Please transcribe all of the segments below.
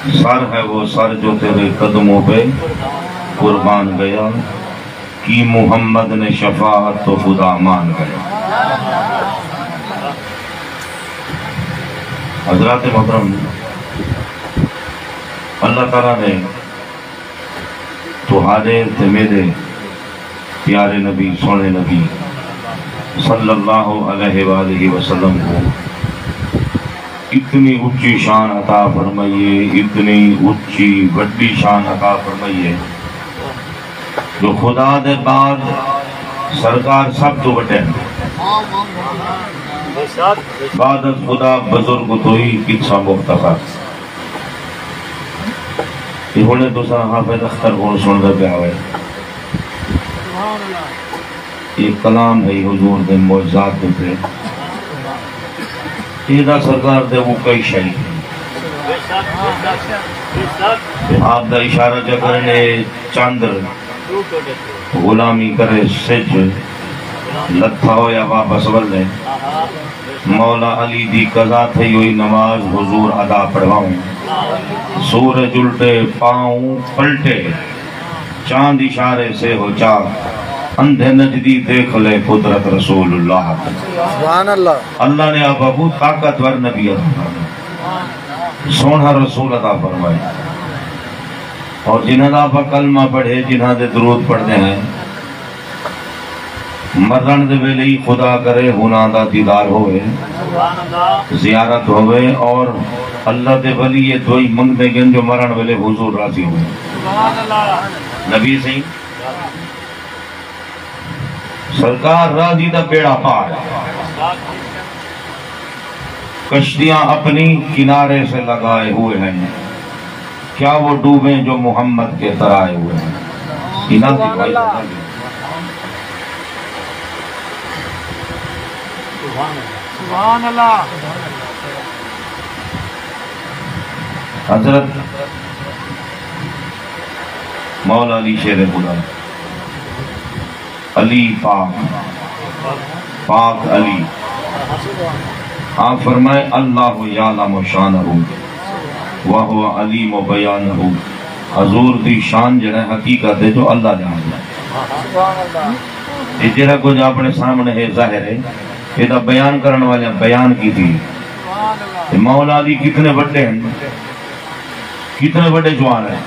سر ہے وہ سر جو تیرے قدموں پہ قربان گیا، کی محمد نے شفاعت تو خدا مان گیا۔ حضرات محترم، اللہ تعالیٰ نے تمہارے تے میرے پیارے نبی، سونے نبی صلی اللہ علیہ وآلہ وسلم کو اتنی اونچی شان عطا فرمائیے، اتنی اونچی بڑی شان عطا فرمائیے جو خدا دے بعد سرکار سب تو بٹے بعد خدا بزرگ تو ہی کچھا مختصر۔ یہ ہونے دوسرا حافظ اختر کو سن دے پہ آوے، یہ کلام ہے حضور دے معجزات دے ایدہ سرکار دے وہ کئی شہید آپ دا اشارہ جگرنے چاندر غلامی کرے سج لتھا ہو یا واپس ولے مولا علی دی قضا تھی ہوئی نماز حضور ادا پڑھواؤں، سورج الٹے پاؤں پلٹے چاند اشارے سے ہو چاک، اندھے نجدی دیکھ لے قدرت رسول اللہ۔ سبحان اللہ۔ اللہ نے آپ ابو طاقتور نبی عطا فرمائے، سونا رسول عطا فرمائے، اور جنہاں دا آپ کلمہ پڑھے، جنہاں دے درود پڑھتے ہیں، مرن دے ویلے ہی خدا کرے گناہ دا دیدار ہوئے، زیارت ہوئے، اور اللہ دے ولی یہ دوئی منگ دے گن جو مرن ویلے حضور راضی ہوئے۔ نبی سے سرکار راضی دا بیڑا پار، کشتیاں اپنی کنارے سے لگائے ہوئے ہیں، کیا وہ ڈوبیں جو محمد کے ترائے ہوئے ہیں۔ سبحان اللہ۔ حضرت مولا علی شیر خدا، علی پاک علی، آپ فرمائے اللہ یعلم شانہ وہو علیم بیانہ، حضور دی شان جنہیں حقیقت ہے جو اللہ جانتا ہے۔ یہ جرہ کچھ اپنے سامنے ہے ظاہر ہے، یہ بیان کرنے والے بیان کی تھی۔ مولا علی کتنے بڑے ہیں، کتنے بڑے جوان ہیں،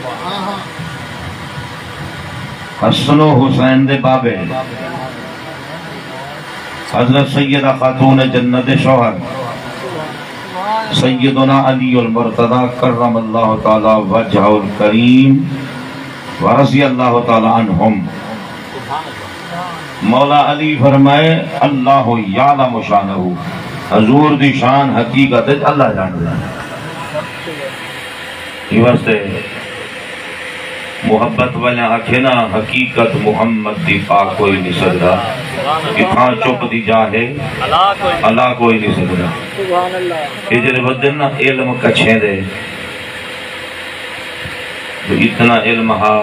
حسن و حسین دے بابے، حضرت سیدہ خاتون جنت شوہر سیدنا علی المرتضی کرم اللہ تعالی وجہ الکریم ورضی اللہ تعالی عنہم۔ مولا علی فرمائے اللہ یعلم شانہ، حضور دی شان حقیقت ہے اللہ جانتا ہے۔ یہ واسطے محبت والا آکھنا حقیقت محمد دی پاک کوئی نہیں سکتا، اتھاں چپ دی جاہے اللہ کوئی نہیں سکتا۔ یہ جلے بدن نا علم کچھیں دے، تو اتنا علم ہا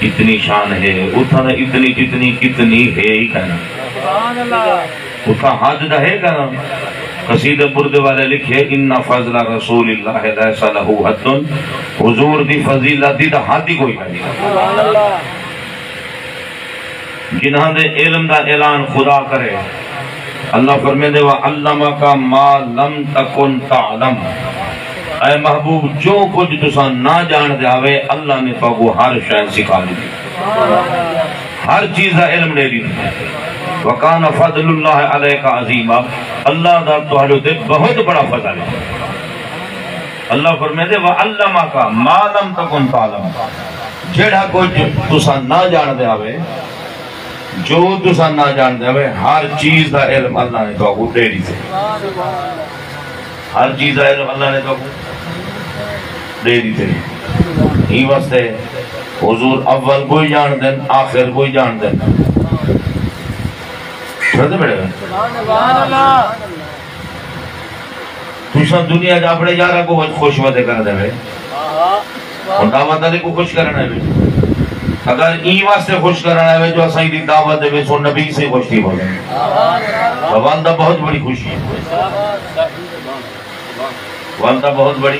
اتنی شان ہے، اتنا اتنی جتنی کتنی ہے ہی کہنا، اتنا حد دا ہے کہنا۔ قصید برد والے لکھے ان فضل رسول اللہ لیس لہ حد، حضور دی فضیلت دی دا حد ہی کوئی نہیں۔ جنہاں دے علم دا اعلان خدا کرے، اللہ فرمے دے وَعَلَّمَكَ مَا لَمْ تَكُنْ تَعْلَمْ، اے محبوب جو کچھ تسا نہ جان دے آوے اللہ نے تو وہ ہر شئے سکھا دی، ہر چیز دا علم لے دی۔ وَقَانَ فَضْلُ اللَّهِ عَلَيْكَ عَظِيمًا، اللہ دا تو حلو دے بہت بڑا فضل ہے۔ اللہ فرمائے دے وَعَلَّمَكَ مَا لَمْ تَكُنْ تَعْلَمْ، جڑا کچھ تسا نہ جان دے آوے، جو تسا نہ جان دے آوے، ہر چیز دا علم اللہ نے تو وہ دے دی تھے، ہر چیز دا علم اللہ نے تو دے دی تھے۔ ہی واسطے حضور اول کوئی جان دیں، آخر کوئی جان دیں، چھوڑتے بیٹھے گا تُوشا دنیا جا پڑے یارہ کو خوش ودے کر دے بے، اور دعوت علی کو خوش کرنا ہے بے۔ اگر این واسطے خوش کرنا ہے جو اسائی دی دعوت دے سو نبی سے خوش تھی بولے، والدہ بہت بڑی خوشی ہے، والدہ بہت بڑی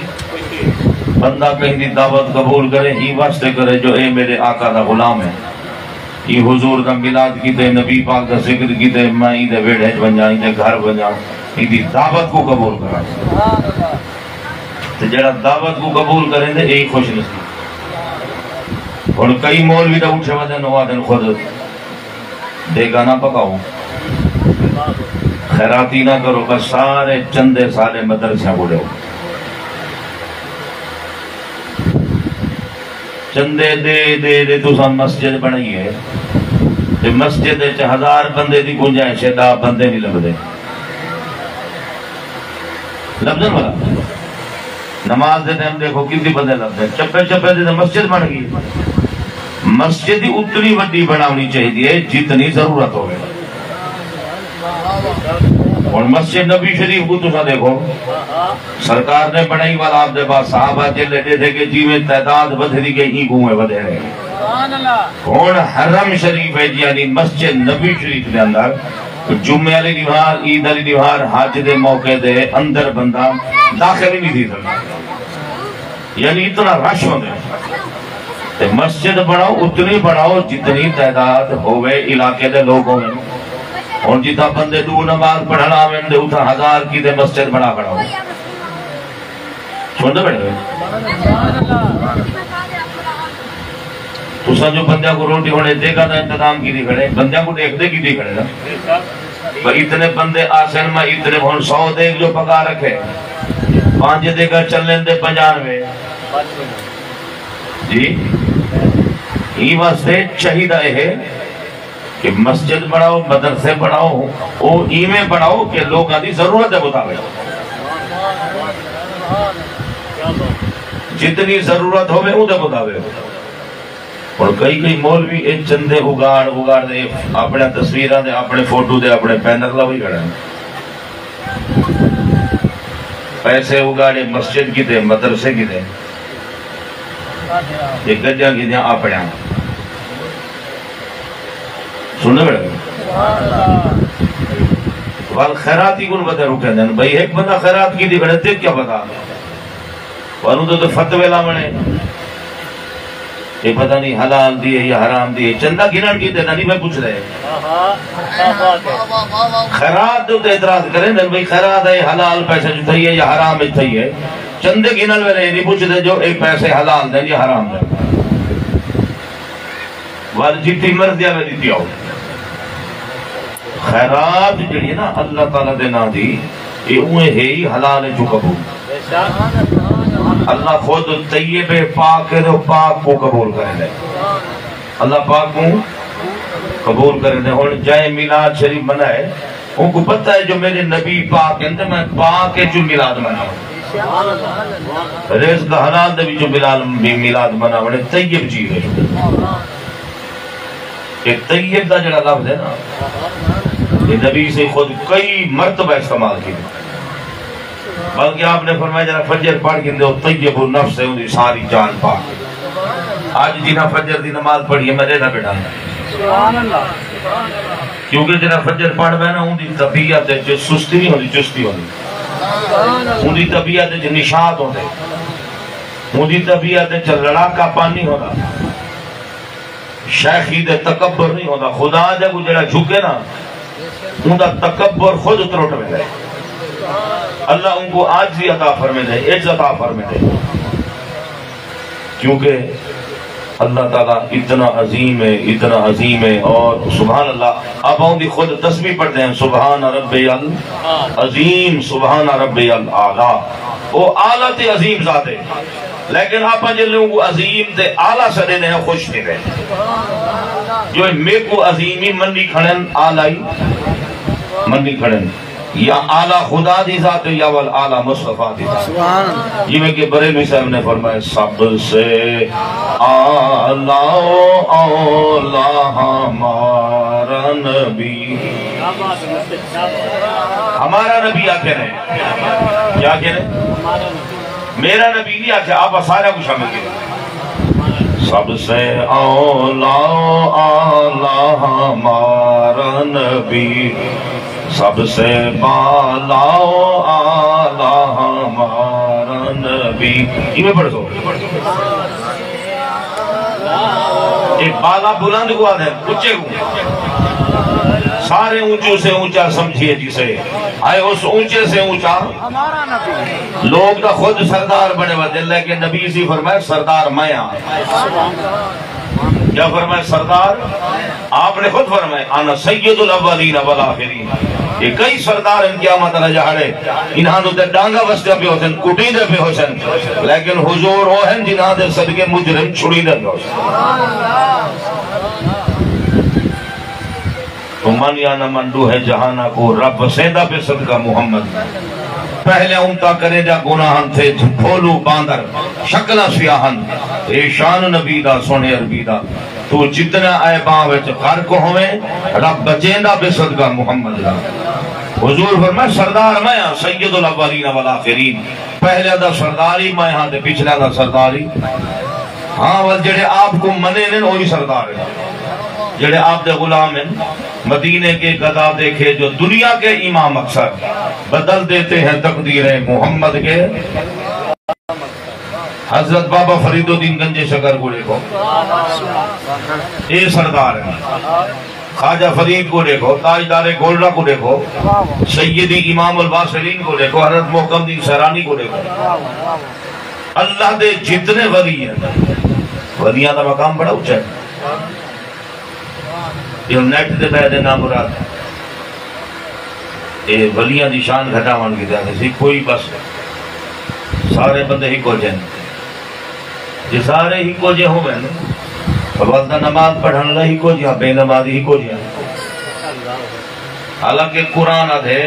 بندہ کہیں دی دعوت قبول کرے ہی واسطے کرے جو اے میرے آقا دا غلام ہے، یہ حضور دا میلاد کیتے، نبی پاک دا ذکر کیتے، میں ہی دے ویڑے بنجا، ہی دے گھر بنجا، ہی دی دعوت کو قبول کرا۔ تو جڑا دعوت کو قبول کریں دے یہی خوش نصیب۔ اور کئی مولوی دا اٹھے ودن ہوا دن خود دے گا نہ پکاؤ، خیراتی نہ کرو، بس سارے چندے سارے مدرسے بڑے ہو، چندے دے دے دے تو سا مسجد بنائی ہے، مسجد 1000 بندے دی گنجائش ہے، 10 بندے نہیں لگ دے لفظن والا نماز دے ٹائم دیکھو کتنی بندے لگ دے، چپے چپے دے مسجد بن گئی۔ مسجد ہی اتنی وڈی بناونی چاہیے جتنی ضرورت ہوگی۔ اور مسجد نبی شریف کو تو دیکھو سرکار نے بنائی والا آپ دے پاس صحابہ چلے تھے کہ جی میں تعداد بدھری گئی ہی گوئے بدھے رہے۔ اور حرم شریف ہے یعنی مسجد نبی شریف دے اندر جمعہ علی دیوار، عید علی دیوار، حج دے موقع دے اندر بندہ داخل ہی نہیں تھی سکتا، یعنی اتنا رش ہوندے۔ مسجد بناؤ اتنی بناؤ جتنی تعداد ہوئے علاقے دے لوگوں میں، اور جتا بندے دو نماز پڑھنا میں دے اتنا 1000 کی دے مسجد بنا بناؤ۔ سن دے بیٹھے تو سا جو بندیاں کو روٹی ہونے دے گا نا انتظام کی دی کھڑے، بندیاں کو دیکھ دے کی دی کھڑے نا، اتنے بندے آسن میں اتنے بہن 100 دیکھ جو پکا رکھے، 5 دے گا چلنے دے 95 جی۔ ہی واسطے چاہیدہ ہے کہ مسجد بڑھاؤ، مدرسے بڑھاؤ، وہ ایمیں بڑھاؤ کہ لوگاں دی ضرورت ہے مطابق، جتنی ضرورت ہوئے وہ دے مطابق۔ اور کئی مولوی ایک چندے اگاڑ دے اپنے تصویرہ دے، اپنے فوٹو دے، اپنے پینر لوئی کھڑا ہے، پیسے اگاڑے مسجد کی دے، مدرسے کی دے، یہ گجہ کی دے اپنے سننے بیٹھے والخیراتی کن بتا رکھے دیں بھئی ایک بندہ خیرات کی دی کھڑے دیکھ کیا بتا وانو تو فتوے لامنے یہ پتہ نہیں حلال دیئے یا حرام دیئے، چندہ گنان کی دیتا نہیں میں پوچھ رہے خیرات تو اعتراض کریں بھئی خیرات ہے حلال پیسے جو تھئی ہے یا حرام ہے تھئی ہے، چندے گنان میں نہیں پوچھ دے جو ایک پیسے حلال دیں یا حرام دیں، وال جیتی مرضیہ میں دیتی آؤ۔ خیرات جڑی ہے نا اللہ تعالیٰ دے نا دی یہ اوہ ہے ہی حلال ہے جو قبول، اللہ خود طیب پاک ہے تو پاک کو قبول کرے دے، اللہ پاک کو قبول کرے دے۔ اور جائے میلاد شریف منائے ان کو پتہ ہے جو میرے نبی پاک ہیں تو میں پاک ہے جو میلاد مناؤں، رزق حلال دے بھی جو میلاد مناؤں، طیب چیز ہے، کہ طیب دا جڑا لفظ ہے نا یہ نبی سے خود کئی مرتبہ استعمال کی، بلکہ آپ نے فرمایا جنہا فجر پڑھ کے اندھے طیب النفس ہے انہی ساری جان پاک۔ آج جنہا فجر دی نماز پڑھی ہے میں دینا بیٹھا کیونکہ جنہا فجر پڑھ میں نا انہی طبیعت ہے جو سستی نہیں ہوتی چستی ہوتی، انہی طبیعت ہے جو نشاط ہوتے، انہی طبیعت ہے جو لڑاکا پانی ہوتا، شیخی دے تکبر نہیں ہوتا، خدا دے کو جڑا جھکے نا ان کا تکبر خود اتروٹ میں دے، اللہ ان کو عاجزی عطا فرمے دے، عجز عطا فرمے دے، کیونکہ اللہ تعالیٰ اتنا عظیم ہے اور سبحان اللہ آپ ان کی خود تسبیح پڑھتے ہیں سبحان ربی العظیم سبحان ربی الاعلیٰ، وہ اعلیٰ تے عظیم ذات ہے، لیکن آپ جن لوگوں کو عظیم تے اعلیٰ سڑے ہیں خوش نہیں رہے، جو میں کو عظیمی منی کھڑن اعلیٰ منی کھڑن یا اعلیٰ خدا دی ذات یا والاعلیٰ مصطفیٰ دی ذات، یہ میں کہ بریلوی صاحب نے فرمایا سب سے اعلیٰ اولیٰ ہمارا نبی، ہمارا نبی آکھے رہے، کیا کہہ رہے؟ میرا نبی نہیں آکھے، آپ سارا کو شامل کیا، سب سے اعلیٰ ہمارا نبی، سب سے بالا اعلیٰ ہمارا نبی، نبی یہ پڑھ سو ایک بالا بلند کو آدھے اونچے کو سارے اونچوں سے اونچا سمجھیے جسے آئے اس اونچے سے اونچا لوگ دا خود سردار بنے ہوئے دل ہے کہ نبی سی فرمائے سردار میں کیا فرمائے سردار آپ نے خود فرمائے انا سید الاولین والآخرین یہ کئی سردار ان قیامت نہ جہڑے انہاں تے ڈانگا وستے پہ ہوسن کٹی دے پہ ہوسن لیکن حضور وہ ہیں جنہاں دے صدقے مجرم چھڑی دے پہ ہوسن تو من یا نہ منڈو ہے جہانا کو رب سیدہ پہ صدقہ محمد پہلے امتا کرے جا گناہن تھے بھولو باندر شکلہ سیاہن اے شان نبی دا سونے عربی دا تو جتنا آئے باں وچ غرق ہوئے رب بچیندہ بے صدقہ محمد دا حضور فرمائے سردار میں سید الاولین والآخرین پہلے دا سرداری میں ہاں دے پچھلے دا سرداری ہاں وہ جڑے آپ کو منے نے وہی سردار ہے جڑے آپ دے غلام ہیں مدینے کے گدا دیکھے جو دنیا کے امام اکثر بدل دیتے ہیں تقدیر محمد کے حضرت بابا فرید الدین گنج شکر کو دیکھو یہ سردار ہے خواجہ فرید کو دیکھو تاجدار گولڈا کو دیکھو سیدی امام الواصلین کو دیکھو حضرت محکم دین سرانی کو دیکھو اللہ دے جتنے ولی ہیں ولیاں دا مقام بڑا اونچا ہے یہ نیٹ دے بیدے نامراد یہ ولیاں دی شان گھٹاوان کی جاتے سی کوئی بس سارے بندے ہی کو جائیں یہ سارے ہی کو جائیں ہوئے وقت نماز پڑھن اللہ ہی کو جائیں بے نماز ہی کو جائیں حالانکہ قرآن ادھے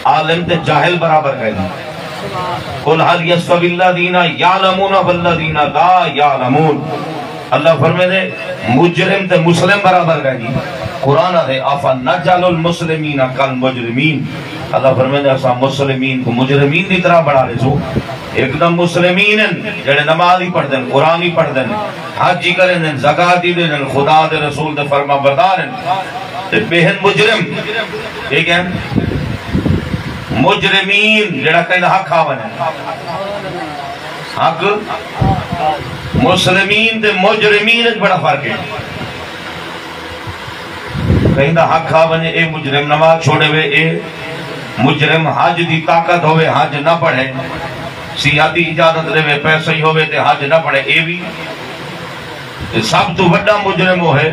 عالم تے جاہل برابر کہنا قل حل یستوی الذین یعلمون والذین لا یعلمون اللہ فرمے دے مجرم تے مسلم برابر گئی قرآن ہے آفا نجعل المسلمین کالمجرمین اللہ فرمے دے ایسا مسلمین کو مجرمین دی طرح بڑھا رہے سو ایک دم مسلمین جڑے نماز ہی پڑھ دیں قرآن ہی پڑھ دیں حج ہی کریں دیں زکاة ہی دیں خدا دے رسول دے فرما بردار ہیں بہن مجرم ایک ہے مجرمین جڑا کہیں حق آون ہے حق مسلمین تے مجرمین ایک بڑا فرق ہے کہیں دا حق آونے اے مجرم نماز چھوڑے ہوئے اے مجرم حج دی طاقت ہوئے حج نہ پڑھے سیاحتی اجازت دے ہوئے پیسے ہی ہوئے تے حج نہ پڑھے اے بھی سب تو بڑا مجرم ہوئے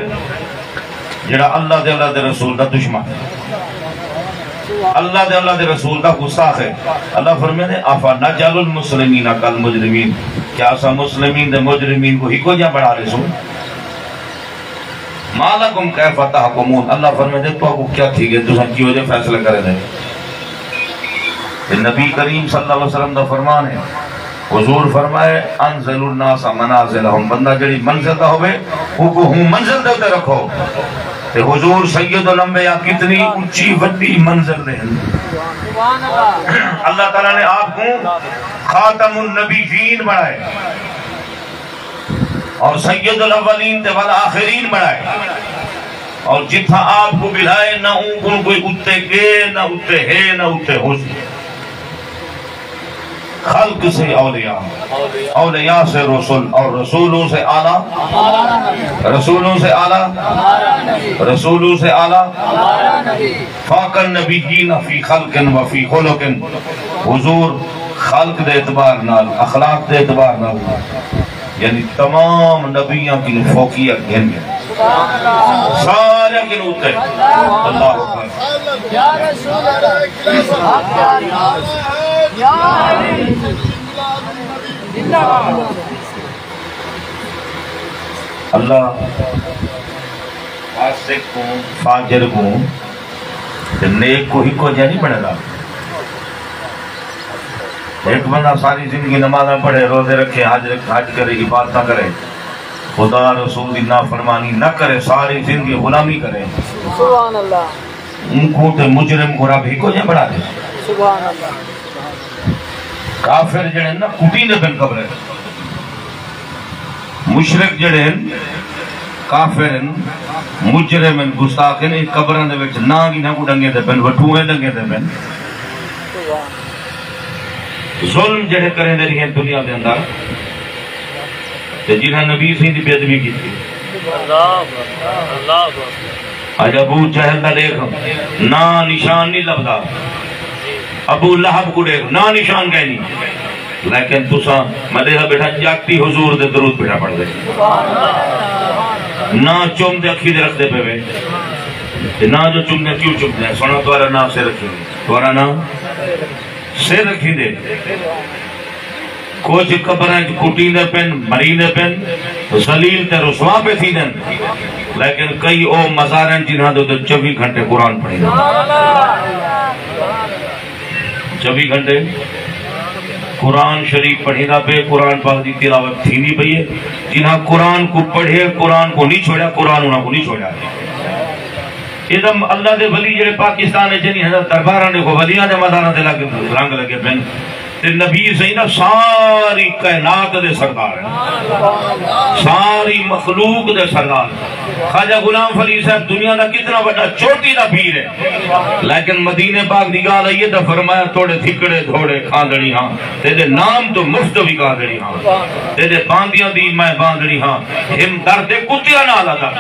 جڑا اللہ دے رسول دا دشمن ہے اللہ دے رسول دا گستاخ ہے اللہ فرمائے نے افا نجعل المسلمین کالمجرمین کیا ایسا مسلمین دے مجرمین کو ہی کو جہاں بڑھا رہے سو مالکم کیف تحکمون اللہ فرمائے دے تو آپ کیا تھی گئے تو سن کی وجہ فیصلہ کرے دے نبی کریم صلی اللہ علیہ وسلم دا فرمان ہے حضور فرمائے انزل الناس منازلہم بندہ جڑی منزل دا ہوئے وہ منزل دے ہوتے رکھو کہ حضور سید الانبیاء کتنی اونچی وڈی منزل دے اللہ تعالیٰ نے آپ کو خاتم النبیین بنائے اور سید الاولین تے والآخرین بنائے اور جتھا آپ کو بلائے نہ ان کوئی اتے گے نہ اتے ہے نہ اتے ہو خلق سے اولیاء اولیاء سے رسول اور رسولوں سے آلہ رسولوں سے آلہ رسولوں سے آلہ فاق النبیین فی خلق و فی خلق حضور خلق دے اعتبار نال اخلاق دے اعتبار نال یعنی تمام نبیوں کی فوقیت گھن گئے سارے کی نوتے اللہ اکبر یا رسول اللہ فاسق کو فاجر کو نیک کو ہی کو جانی پڑے گا ایک بندہ ساری زندگی نمازہ پڑھے روزے رکھے حج کرے عبادتہ کرے خدا رسول دی نافرمانی نہ کرے ساری زندگی غلامی کرے سبحان اللہ ان کو تے مجرم کو رب ہی کو جائے بڑھا دے سبحان اللہ کافر جڑے نا کٹی نے بن قبر ہے مشرک جڑے ہیں کافر ہیں مجرم ہیں گستاخ ہیں قبران دے وچ نانگی نہ کو ڈنگے دے بن وٹھوئے ڈنگے دے بن ظلم جڑے کریں دے رہے دنیا دے اندر تے جنہاں نبی سی دی بے ادبی کیتی اج ابو جہل دا دیکھ نا نشان نہیں لبدا ابو لہب کو دیکھ نا نشان کہیں نہیں لیکن تساں مدیحہ بیٹھا جاگتی حضور دے درود بیٹھا پڑھ دے نا چوم دے اکھی دے رکھ دے پہ وے نا جو چوم دے کیوں چوم دے سونا دوارا نا سے رکھی دے دوارا نا سے رکھی دے کچھ قبریں کٹی دے پن مری دے پن ذلیل تے رسوا پہ تھی دن لیکن کئی او مزاریں جنہاں دے 24 گھنٹے قرآن پڑھی دے 24 گھنٹے قرآن شریف پڑھی دا پہ قرآن پاک دی تلاوت تھی نہیں پئی ہے جنہاں قرآن کو پڑھے قرآن کو نہیں چھوڑا قرآن انہاں کو نہیں چھوڑا ادم اللہ دے ولی جڑے پاکستان ہے جنہی حضرت درباراں نے کو ولیاں دے مزاراں دے رنگ لگے پن تے نبی سیدہ ساری کائنات دے سردار ہیں ساری مخلوق دے سردار خواجہ غلام فرید صاحب دنیا دا کتنا بڑا چوٹی دا پیر ہے لیکن مدینے پاک دی گال آئیے تو فرمایا توڑے تھکڑے دھوڑے کھاندڑی ہاں تیرے نام تو مفت بھی کھاندڑی ہاں تیرے باندیاں دی میں باندڑی ہاں ہم درد کتیاں نہ لگا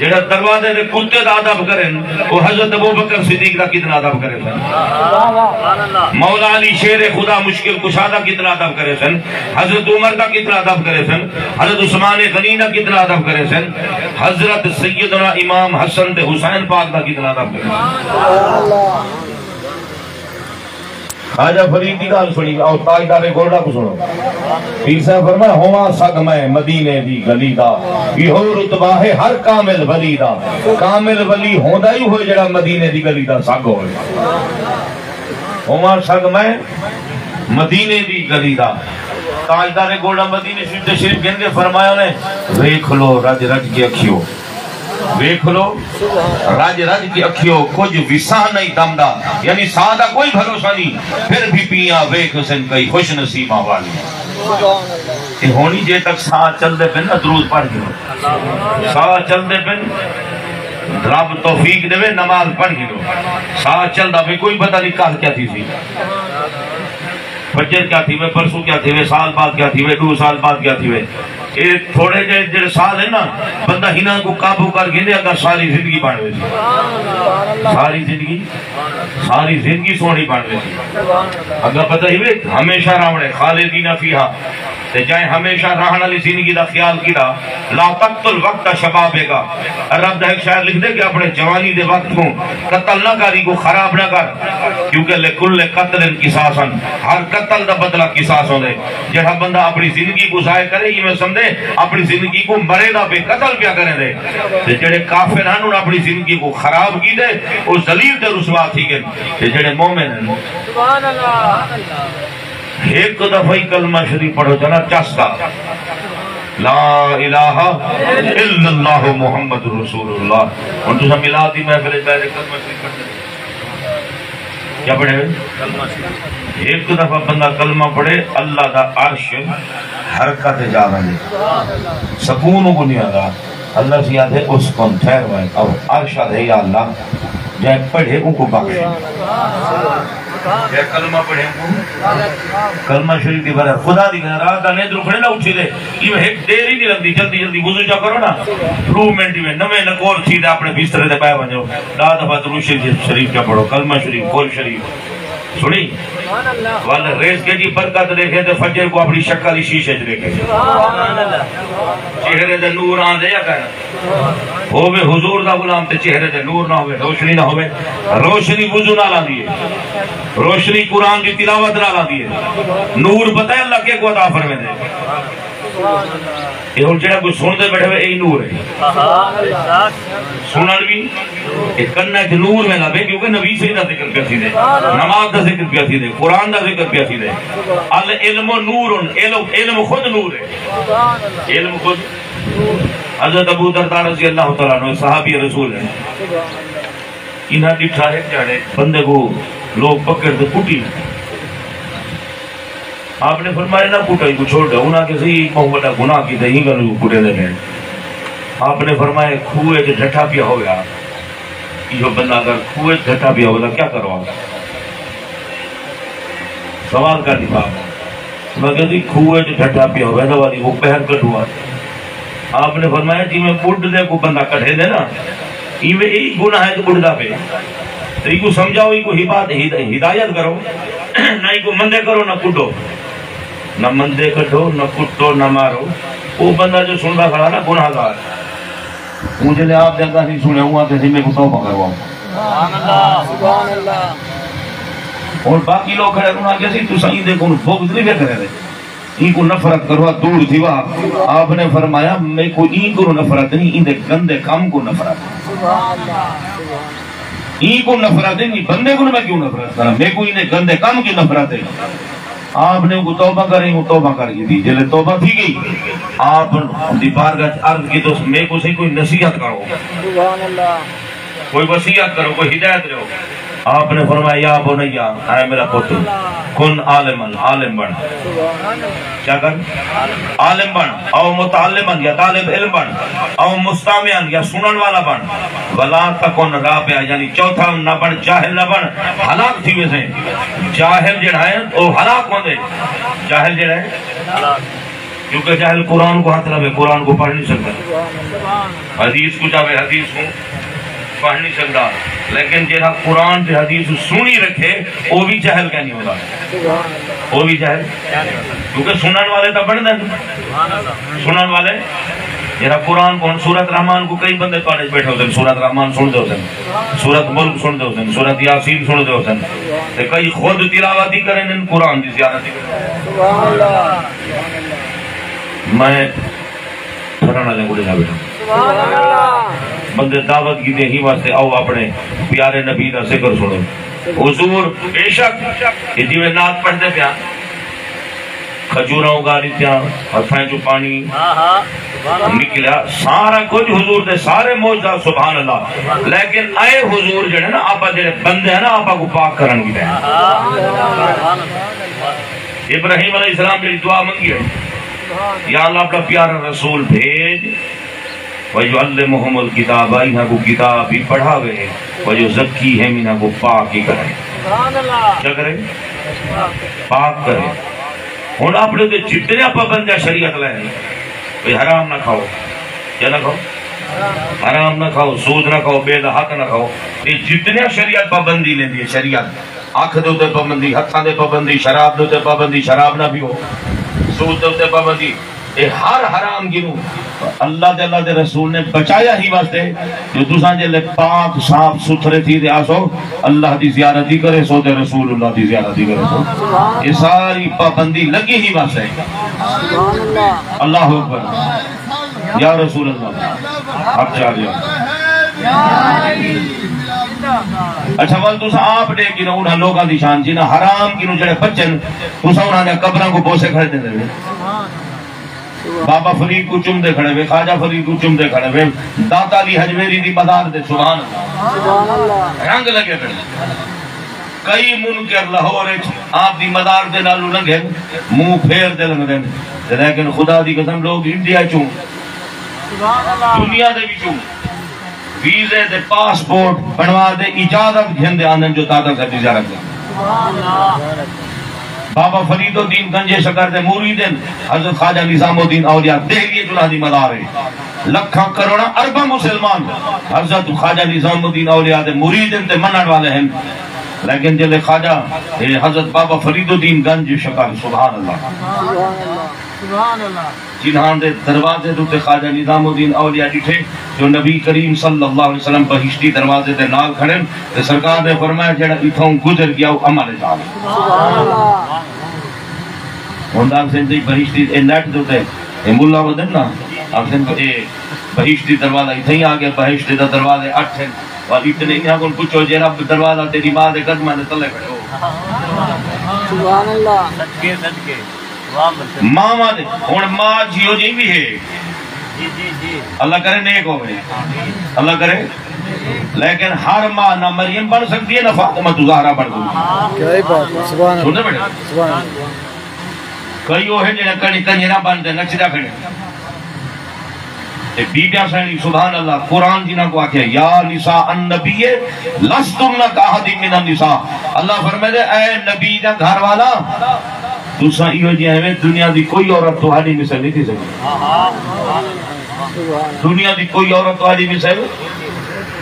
جڑا دروازے دے کتے دا ادب کرن وہ حضرت ابوبکر صدیق دا کتنا ادب کرے سن مولا علی شیر خدا مشکل کشادہ کتنا ادب کرے سن حضرت عمر دا کتنا ادب کرے سن حضرت عثمان غنی دا کتنا ادب کرے سن حضرت سیدنا امام حسن تے حسین پاک دا کتنا ادب کرے سن خواجہ فرید دی گال سنی اور تاجدار گولڈا کو سنو پیر صاحب فرمایا ہوا سگ میں مدینے دی گلی دا یہ ہو رتبہ ہے ہر کامل ولی دا کامل ولی ہوندا ہی ہوئے جڑا مدینے دی گلی دا سگ ہوئے ہوا سگ میں مدینے دی گلی دا تاجدار گولڈا مدینے شریف گن کے فرمایا نے ویکھ لو رج رج کی اکھیوں ویکھ لو راج راج کی اکھیوں کچھ وسا نہیں دمدا یعنی سادہ کوئی بھروسہ نہیں پھر بھی پیاں ویکھ سن کئی خوش نصیبہ والی یہ ہونی جے تک ساہ چل دے پن درود پڑھ گئے ساہ چل دے پن رب توفیق دے نماز پڑھ گئے ساہ چل دا بھی کوئی پتہ نہیں کال کیا تھی سی فجر کیا تھی میں پرسوں کیا تھی میں سال بعد کیا تھی میں 2 سال بعد کیا تھی میں یہ تھوڑے جڑے سال ہیں نا بندہ ہنا کو قابو کر گئے اگر ساری زندگی بڑھ ہوئی ساری زندگی سونی بڑھ ہوئی اگر پتہ ہی وے ہمیشہ راوڑے خالدین فیہا تے جائیں ہمیشہ رہنے والی زندگی دا خیال کیتا لا تقتل وقت شبابے کا رب دا ایک شاعر لکھ دے کہ اپنے جوانی دے وقت کو قتل نہ کری کو خراب نہ کر کیونکہ لکل قتل قصاصا ہر قتل دا بدلہ قصاص ہو دے جہاں بندہ اپنی زندگی کو ضائع کرے یہ میں سمجھے اپنی زندگی کو مرے دا بے قتل پیا کرے دے تے جڑے کافر ہیں انہوں نے اپنی زندگی کو خراب کی دے وہ ذلیل تے رسوا تھی گئے تے جڑے مومن ہیں سبحان اللہ ایک دفعی کلمہ شریف پڑھو جنا چستا لا الہ الا اللہ محمد رسول اللہ ان تو سب ملا دی محفل پہلے کلمہ شریف پڑھتے کیا پڑھے ہوئے ایک دفعہ بندہ کلمہ پڑھے اللہ دا عرش حرکت جا رہے سکون کو نہیں آگا اللہ سے یاد ہے اس کن ٹھہر ہوئے اور عرش ہے یا اللہ جائے پڑھے ان کو بخشے کلمہ پڑھے کلمہ شریف دی برا خدا دی رات دا نیند رکھنے نہ اٹھی دے یہ ایک دیر ہی نہیں لگتی جلدی جلدی وضو جا کرو نا 2 منٹ میں نمے نکور تھی دے اپنے بسترے دے پائے بنجو دا دفعہ درود شریف کیا پڑھو کلمہ شریف کل شریف سنی والا ریز کے جی برکت دیکھے تو فجر کو اپنی شکل شیشے دیکھے چہرے دے نور آن دے یا کہنا ہوئے حضور دا غلام تے چہرے دے نور نہ ہوئے روشنی نہ ہوئے روشنی وضو نہ لا دیئے روشنی قرآن کی تلاوت نہ لا دیئے نور بتائے اللہ کے کو عطا فرمے دے یہ جڑا کوئی سن دے بیٹھے ہوئے یہی نور ہے سنن بھی کرنا کہ نور میں لبے کیونکہ نبی سے دا ذکر پیاسی دے نماز دا ذکر پیاسی دے قرآن دا ذکر پیاسی دے العلم نور علم خود نور ہے علم خود حضرت ابو دردار رضی اللہ تعالیٰ عنہ صحابی رسول ہیں انہاں ڈٹھا ہے جاڑے بندے کو لوگ پکڑ دے کٹی آپ نے فرمایا نہ کٹائی کو چھوڑ دے انہاں کے صحیح محمدہ گناہ کی دے ہی گنو کٹے دے میں آپ نے فرمایا کھوئے جو ڈھٹا پیا ہو گیا یہ بندہ اگر کھوئے ڈھٹا پیا ہو گیا کیا کرو سوال کر دی باپ میں کہتی کھوئے جو ٹھٹا پیا ہوئے دوا دی وہ پہر کٹوا آپ نے فرمایا جی میں بڑھ دے کو بندہ کٹھے دے نا ایوے ایک گناہ ہے تو بڑھ دا پہ تو ایک کو سمجھاؤ ایک کو ہدایت کرو نہ ایک کو مندے کرو نہ کٹو نہ مندے کٹو نہ کٹو نہ مارو وہ بندہ جو سن رہا کھڑا نا گناہ گار مجھے لے آپ جلدہ نہیں سنے ہوا کسی میں کو توبہ کرواؤں سبحان اللہ اور باقی لوگ کھڑے انہاں کسی تو صحیح دیکھو ان بغض نہیں بے کرے رہے ان کو نفرت کروا دور تھی وہاں آپ نے فرمایا میں کو این کو نفرت نہیں ان دے گندے کام کو نفرت سبحان اللہ این کو نفرت نہیں بندے کو میں کیوں نفرت کرا میں کو انہیں گندے کام کی نفرت ہے آپ نے کو توبہ کریں وہ توبہ کر گئی تھی جلے توبہ تھی گئی آپ دی بارگاہ عرض کی تو میں کو سے کوئی نصیحت کرو سبحان اللہ کوئی وصیت کرو کوئی ہدایت دو آپ نے فرمایا یا بنیا اے میرا پتر کن عالمن عالم بن کیا کر عالم بن او متعلمن یا طالب علم بن او مستامعن یا سنن والا بن ولا تکن رابع یعنی چوتھا نہ بن جاہل نہ بن ہلاک تھی ویسے جاہل جڑا ہے وہ ہلاک ہوندے جاہل جڑا ہے کیونکہ جاہل قرآن کو ہاتھ لگے قرآن کو پڑھ نہیں سکتا حدیث کو جاوے حدیث کو پڑھ نہیں سکتا لیکن جہاں قرآن سے حدیث سنی رکھے وہ بھی جہل کا نہیں ہوگا وہ بھی جہل کیونکہ سنن والے تو بڑھ دیں سنن والے جہاں قرآن کو سورت رحمان کو کئی بندے پانے بیٹھے ہوتے ہیں سورت رحمان سن دے ہوتے ہیں سورت ملک سن دے ہوتے ہیں سورت یاسین سن دے ہوتے ہیں کئی خود تلاوتی کریں ان قرآن دی زیارتی کریں میں پھرانا دیں گوڑے جا بیٹھا بندے دعوت کی دے ہی واسطے آؤ اپنے پیارے نبی کا ذکر سنو حضور بے شک یہ جیوے نات پڑھ دے پیا کھجورہ اگاری تیا ہتھائیں جو پانی نکلیا سارا کچھ حضور دے سارے موجزہ سبحان اللہ لیکن اے حضور جڑے نا آپا جڑے بندے ہیں نا آپا کو پاک کرن کی دے ابراہیم علیہ السلام جڑی دعا منگی ہے یا اللہ اپنا پیارا رسول بھیج وَيُعَلِّمُهُمُ الْكِتَابَ انہاں کو کتاب بھی پڑھاوے وَيُزَكِّيهِمْ انہاں کو پاک ہی کرے کیا کرے پاک کرے ہون آپ نے جتنے پابندیاں شریعت لائے بھئی حرام نہ کھاؤ کیا نہ کھاؤ حرام نہ کھاؤ سود نہ کھاؤ بے حق نہ کھاؤ یہ جتنے شریعت پابندی لیں دی شریعت آنکھ دوتے پابندی ہتھاں دے پابندی شراب دوتے پابندی شراب نہ بھی ہو سود دوتے پابندی اے ہر حرام گنو اللہ دے اللہ دے رسول نے بچایا ہی واسطے جو دوسرا جلے پاک صاف ستھرے تھی دے آسو اللہ دی زیارتی کرے سو دے رسول اللہ دی زیارتی کرے سو یہ ساری پابندی لگی ہی واسطے اللہ اکبر یا رسول اللہ آپ چاہ لیا اچھا وال دوسرا آپ دے گی نا انہاں لوگاں دی شان جی نا حرام گنو جڑے بچن دوسرا انہاں نے قبران کو بوسے کھڑے دے دے بابا فرید کو چم دے کھڑے ہوئے خواجہ فرید کو چم دے کھڑے ہوئے داتا علی حجویری دی مدار دے سبحان اللہ رنگ لگے کھڑے کئی منکر لاہور آپ دی مدار دے نالو لنگے منہ پھیر دے لنگ دے لیکن خدا دی قسم لوگ انڈیا چوں دنیا دے بھی چوں ویزے دے پاسپورٹ بنوا دے اجازت گھن دے آنن جو داتا سے تجارت دے بابا فرید الدین گنجے شکر دے موریدن حضرت خواجہ نظام الدین اولیاء دہلی جلہ دی مدار ہے لکھاں کروڑا اربع مسلمان حضرت خواجہ نظام الدین اولیاء دے موریدن تے منن والے ہیں لیکن جلے خواجہ حضرت بابا فرید الدین گنج شکر سبحان اللہ جنہاں دے دروازے دوتے خواجہ نظام الدین اولیاء ڈٹھے جو نبی کریم صلی اللہ علیہ وسلم بہشتی دروازے دے نال کھڑے تے سرکار نے فرمایا جڑا اتھوں گزر گیا وہ عمل جا ہوندان سے دی بہشتی اے نیٹ دوتے اے مولا ودن نا آپ سے اے بہشتی دروازہ اتھیں ہی آگے بہشتی دا دروازے 8 ہیں اور اتنے یہاں کن پوچھو جیرا دروازہ تیری ماں دے قدمہ نے تلے کھڑے ہو سبحان اللہ صدقے ماں دے اور ماں جیو جی بھی ہے اللہ کرے نیک ہو گئے اللہ کرے لیکن ہر ماں نہ مریم بن سکتی ہے نہ فاطمہ زہرا بن سکتی کیا ہی بات ہے سبحان اللہ سننے بیٹے سبحان اللہ کئی وہ ہے جنہیں کنجرہ بن دے نچدہ کھڑے بیبیاں سینی سبحان اللہ قرآن جنہاں کو آکھے یا نساء النبی لستن کاہد من النساء، اللہ فرمائے دے اے نبی دا گھر والا تُسا ایو جی ہے دنیا دی کوئی عورت تو حالی مثل نہیں تھی سکتی، دنیا دی کوئی عورت تو حالی مثل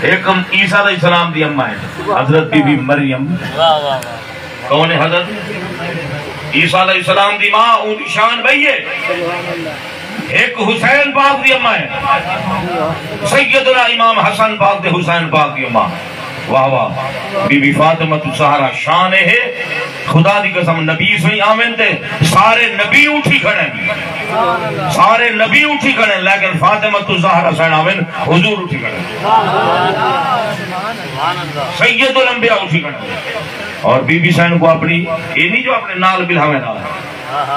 ایک عیسیٰ علیہ السلام دی اممہ ہے حضرت بی بی مریم، کون ہے حضرت عیسیٰ علیہ السلام دی ماں اون دی شان بھئی ہے، ایک حسین پاک دی اممہ ہے سیدنا امام حسن پاک دے حسین پاک دی اممہ، واہ واہ بی بی فاطمہ الزہرا شان ہے خدا دی قسم نبی سوئی آمین تے سارے نبی اٹھی کھڑے سارے نبی اٹھی کھڑے لیکن فاطمہ الزہرا سین آمین حضور اٹھی کھڑے سید الانبیاء اٹھی کھڑے اور بی بی سین کو اپنی یہ نہیں جو اپنے نال بلہوے نال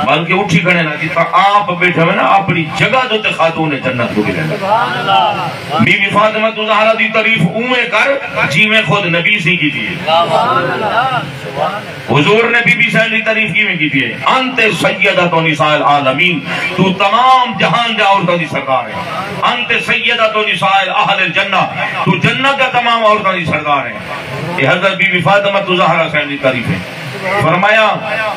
بلکہ اٹھی کھڑے نا جتا آپ بیٹھے ہوئے نا اپنی جگہ دوتے خاتون جنت کو بھی لے بی بی فاطمہ الزہرا دی تعریف اوے کر جی میں خود نبی سے کی دیئے حضور نے بی بی سین دی تعریف کی میں کی دیئے انت سیدۃ نساء العالمین، تو تمام جہان جا عورتوں دی سردار ہے، انت سیدۃ نساء اہل الجنہ، تو جنت کا تمام عورتوں دی سردار ہے۔ یہ حضرت بی بی فاطمہ الزہرا سین دی تعریف ہے۔ فرمایا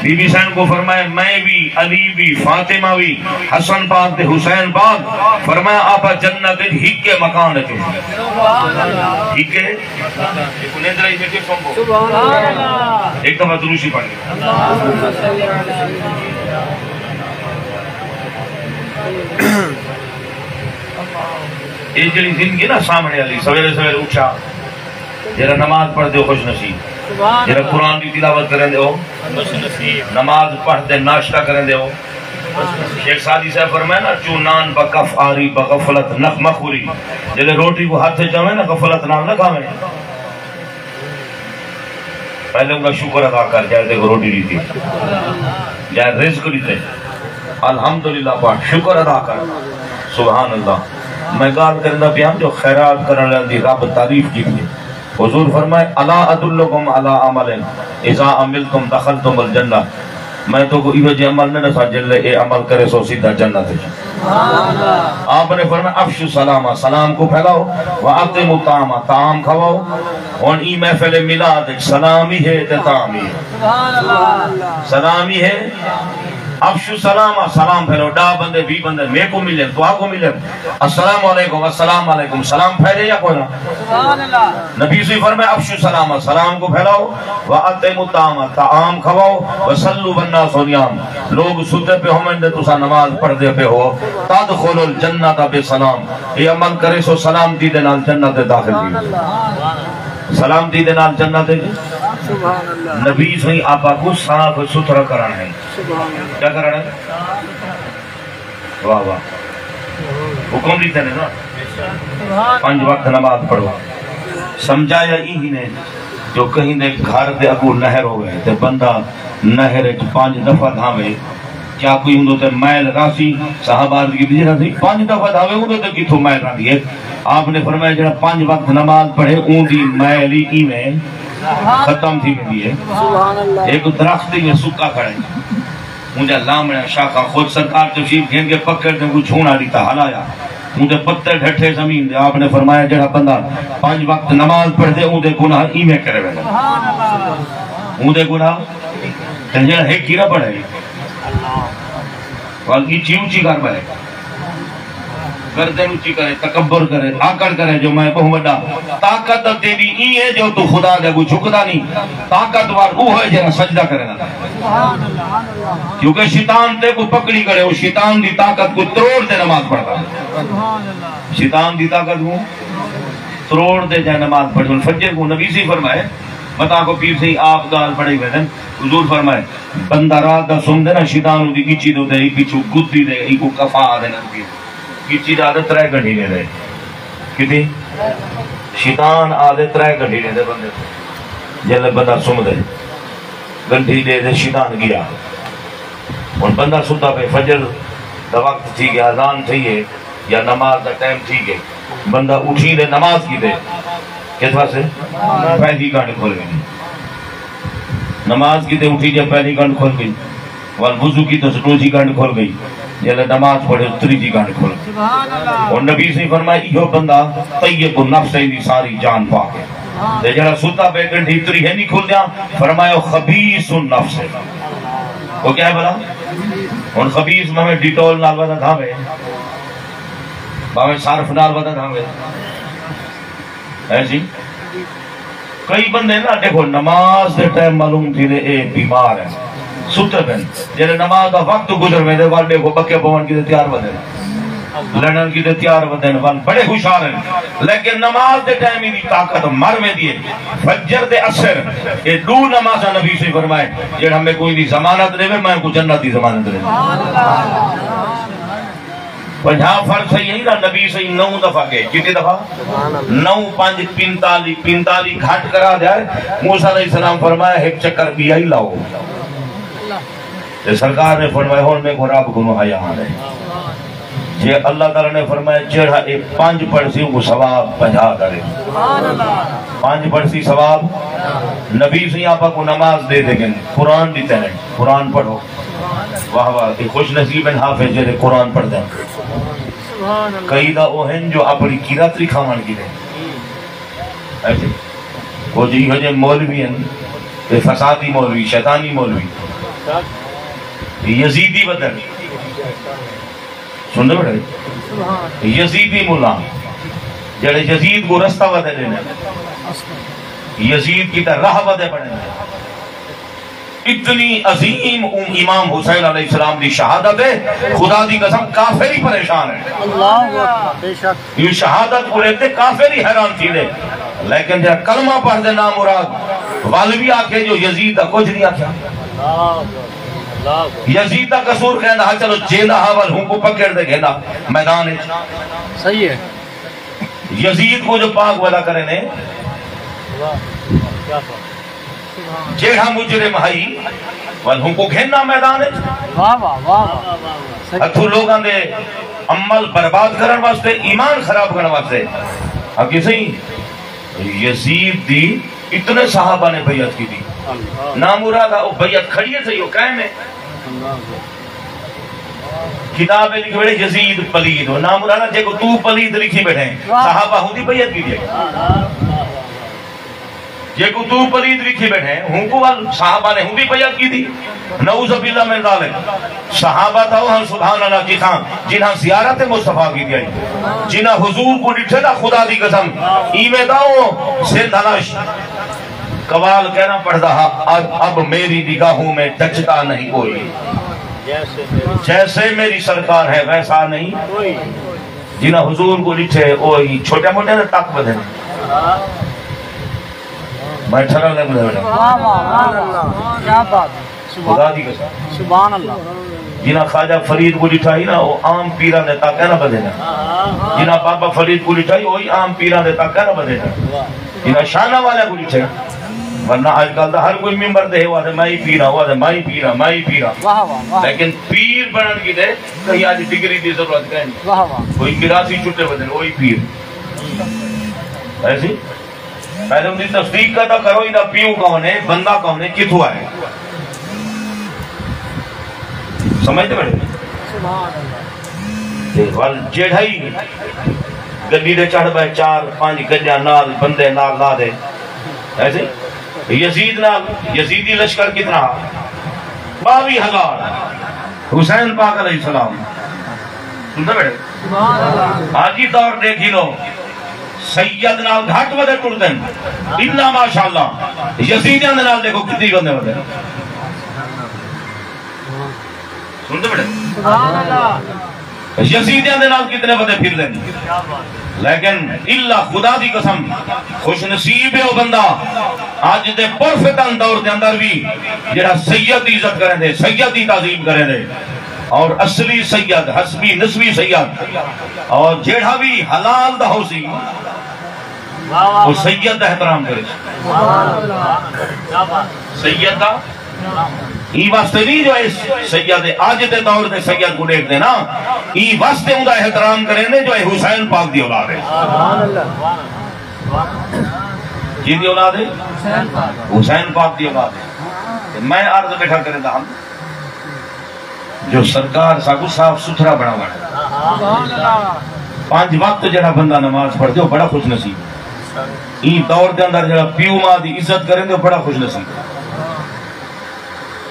بی بی سین کو فرمایا میں بھی علی بھی فاطمہ بھی حسن پاک دے حسین پاک، فرمایا آپا جنت ہی کے مکان ہے ہی کے ایک دفعہ دروشی پڑھ لیں یہ جلی زندگی نا سامنے علی سویرے سویرے اٹھا جرا نماز پڑھ دے خوش نصیب، جرا قرآن کی تلاوت کریں دے ہو نماز پڑھ دے ناشتہ کریں دے ہو۔ شیخ سادی صاحب فرمائے نا چونان بکف آری بغفلت نخ مخوری، جلے روٹی کو ہاتھ سے جاویں نا غفلت نام نہ کھاویں، پہلے ان کا شکر ادا کر جائے دیکھو روٹی دی تھی جائے رزق دی تھی الحمدللہ پاک شکر ادا کر سبحان اللہ۔ میں گال کرندہ پیام جو خیرات کرنے دی رب تعریف کی تھی، حضور فرمائے الا ادلکم علی عمل اذا عملتم دخلتم الجنہ، میں تو کو ایو جے عمل نہ جلے اے عمل کرے سو سیدھا جنت ہے۔ آپ نے فرمایا افشوا السلام، سلام کو پھیلاؤ، واطعموا الطعام، طعام کھواؤ، اور ای محفل میلاد سلام ہی ہے تے طعام ہی ہے، سلام ہی ہے افشوا السلام، سلام پھیلو، ڈا بندے بھی بندے میں کو ملیں تو آپ کو ملیں، السلام علیکم السلام علیکم، سلام پھیلے یا کوئی نہ، نبی سے فرمائے افشوا السلام، سلام کو پھیلاؤ، واطعموا الطعام، طعام کھواؤ، وصلوا والناس نیام، لوگ ستے پہ ہوں دے تو نماز پڑھ دے پہ ہو، تدخلوا الجنت بسلام، یہ عمل کرے سو سلام دی دے نال جنت داخل دی، سلام دی دے نال جنت دے۔ نبی سے آپا کو صاف ستھرا کرانا ہے، کیا کرانا ہے؟ واہ واہ حکم دیتے ہیں نا 5 وقت نماز پڑھو، سمجھایا ہی نے جو کہیں نے گھر دے اگو نہر ہوئے تے بندہ نہر 5 دفعہ دھاوے، کیا کوئی ہوں تے میل راسی صحابہ کی دیجئے راسی 5 دفعہ دھاوے ہوں تے کتھو میل راسی ہے؟ آپ نے فرمایا جڑا 5 وقت نماز پڑھے اون دی میلی ای میں ختم تھی میں دیئے، ایک درختی میں سکا کھڑے مجھے لامڑا شاخہ خود سرکار تشریف گھن کے پکڑ دے کو چھونا دیتا ہلایا، مجھے پتر ڈھٹے زمین دے، آپ نے فرمایا جڑا بندہ 5 وقت نماز پڑھ دے اون دے گناہ ای میں کرے وے، اون دے گناہ جڑا ہے کیرا پڑھے والی چیوچی کر بھائے گردن اچھی کرے، تکبر کرے، آکڑ کرے جو میں بہت بڑا، طاقت تیری ای ہے جو تو خدا دے کو جھکدا نہیں، طاقتور وہ ہے جنہا سجدہ کرے نا، کیونکہ شیطان تے کو پکڑی کرے، وہ شیطان دی طاقت کو تروڑ دے نماز پڑھتا ہے، شیطان دی طاقت کو تروڑ دے جائے نماز پڑھتا ہے۔ فجر کو نبی سے فرمائے بتا کو پیر سے آپ گال پڑھے ہوئے دن، حضور فرمائے بندہ رات دا سن دے نا شیطان دی گچی دو دے، پیچھو گدی دے، ای کو کفا دے نا گچی دا آدھے 3 گھنٹی لے دے، کتی شیطان آدھے 3 گھنٹی لے دے بندے جلے بندہ سن دے گھنٹی لے دے شیطان گیا، اور بندہ سنتا پہ فجر دا وقت تھی گیا، اذان تھی ہے یا نماز دا ٹائم تھی گئے، بندہ اٹھی دے نماز کی دے کس بات سے پہلی گھنٹ کھول گئی، نماز کی دے اٹھی جب پہلی گھنٹ کھول گئی، والوضو کی تو دوسری گھنٹ کھول گئی، جلے نماز پڑھے تریجی گانڈ کھول اور نبی سے فرمائے یہ بندہ طیب النفس ہے ساری جان پاک ہے جڑا سوتا بے گنڈی تری ہے نہیں کھول دیا فرمایا خبیث النفس ہے وہ کیا ہے بلا ان خبیث میں ڈیٹول نال ودا دھاوے باوے صارف نال ودا دھاوے ایسی کئی بندے نا دیکھو نماز دے ٹائم معلوم تھی دے اے بیمار ہے سوتے بین جنہیں نماز کا وقت گزر میں دے والے کو بکے پون کی دے تیار بدے لڑن کی دے تیار بدے وال بڑے خوشحال ہیں لیکن نماز دے ٹائم ہی دی طاقت مر میں دیئے فجر دے اثر یہ دو نمازہ نبی سے فرمائے جن ہمیں کوئی دی ضمانت دے میں کو جنت دی ضمانت دے پنجھا فرق صحیح ہے نا نبی صحیح 9 دفعہ کے کتنی دفعہ 9 5 45 گھٹ کرا جائے موسیٰ علیہ السلام فرمایا ایک چکر بھی آئی لاؤ سرکار نے فرمایا ہون میں خراب گنو حیا ہے جے اللہ تعالیٰ نے فرمایا چڑھا ایک 5 پڑھسیوں کو ثواب 50 کرے 5 پڑھسی ثواب نبی سے آپا کو نماز دے دے گے قرآن دیتے ہیں قرآن پڑھو واہ واہ خوش نصیب حافظ جیسے قرآن پڑھ دیں کئی دا وہ ہیں جو اپنی کیراتری کھامان کی دیں ایسے وہ جی ہجے مولوی ہیں فسادی مولوی شیطانی مولوی یزیدی بدن سن دے بیٹھے یزیدی مولا جڑے یزید کو رستہ بدے دینے یزید کی طرح بدے پڑھنے اتنی عظیم امام حسین علیہ السلام دی شہادت ہے خدا دی قسم کافر ہی پریشان ہے یہ شہادت کو رہتے کافر ہی حیران تھی لے لیکن جب کلمہ پڑھ دے نام مراد والوی آکے جو یزید کچھ نہیں آکھا یزید کا قصور کہنا ہاں چلو جیلہ حوال ہوں کو پکڑ دے گھنا میدان ہے صحیح ہے یزید کو جو پاک ودا کرے نے جیڑا مجرم ہائی وال ہوں کو گھنا میدان ہے واہ واہ واہ اتھو لوگاں دے عمل برباد کرن واسطے ایمان خراب کرن واسطے اب کسی یزید دی اتنے صحابہ نے بیعت کی دی نامورادہ وہ بیعت کھڑی ہے صحیح وہ قائم ہے کتابیں لکھ بیٹھے یزید پلید ہو نامورادہ جے کو تو پلید لکھی بیٹھے صحابہ ہوں دی بیعت کی دی جے کو تو پلید لکھی بیٹھے ہوں کو صحابہ نے ہوں دی بیعت کی دی نعوذ باللہ من ذالک صحابہ تھا وہ سبحان اللہ جنہاں زیارت مصطفیٰ کی دی جنہاں حضور کو ڈٹھے دا خدا دی قسم ایوے دا وہ سندھنش قوال کہنا پڑھتا اب میری نگاہوں میں ٹچتا نہیں کوئی جیسے میری سرکار ہے ویسا نہیں جنہاں حضور کو لٹھے وہی چھوٹے موٹے نے تک بدھے میں ٹھرا لے بدھے خدا دی قسم سبحان اللہ جنہاں خواجہ فرید کو لٹھائی نا وہ عام پیرہ نے تک ہے نا بدھے جنہاں بابا فرید کو لٹھائی وہی عام پیرہ نے تک ہے نا بدھے جنہاں شانہ والے کو لٹھے ورنہ آج کل دا ہر کوئی ممبر دے ہوا دے مائی پیرا ہوا دے مائی پیرا لیکن پیر بنن کی دے کہیں آج ڈگری دی ضرورت کہیں کوئی مراسی چھوٹے بدن وہی پیر ایسی پہلے ان کی تصدیق کرتا کرو ہی دا پیو کون ہے بندہ کون ہے کتھو آئے سمجھتے بیٹھے جیڑھائی گلی دے چڑھ بے 4-5 گلیاں نال بندے نال لا دے ایسے یزید نال یزیدی لشکر کتنا 22,000 حسین پاک علیہ السلام سنتے بیٹھے آجی دور دیکھی لو سید نال گھاٹ ودے ٹوڑتے ہیں اللہ ماشاءاللہ یزیدیاں نال دیکھو کتنی بندے ودے سنتے بیٹھے یزیدیاں نال کتنے ودے پھر دیں لیکن اللہ خدا دی قسم خوش نصیب ہے وہ بندہ آج دے پرفتن دور دے اندر بھی جڑا سید عزت کریں دے سید تعظیم کریں دے اور اصلی سید حسبی نسبی سید اور جڑا بھی حلال دا ہو سی وہ سید دا احترام کرے سید دا ای واسطے نہیں جو ہے سید آج دے دور دے سید کو دیکھ دینا ای واسطے ان دا احترام کریں دے جو ہے حسین پاک دی اولاد ہے جی دی اولاد ہے حسین پاک دی اولاد ہے میں عرض بیٹھا کریں دا ہم جو سرکار ساکو صاف ستھرا بنا بنا سبحان اللہ 5 وقت جڑا بندہ نماز پڑھ دے وہ بڑا خوش نصیب این دور دے اندر جڑا پیو ماں دی عزت کریں دے بڑا خوش نصیب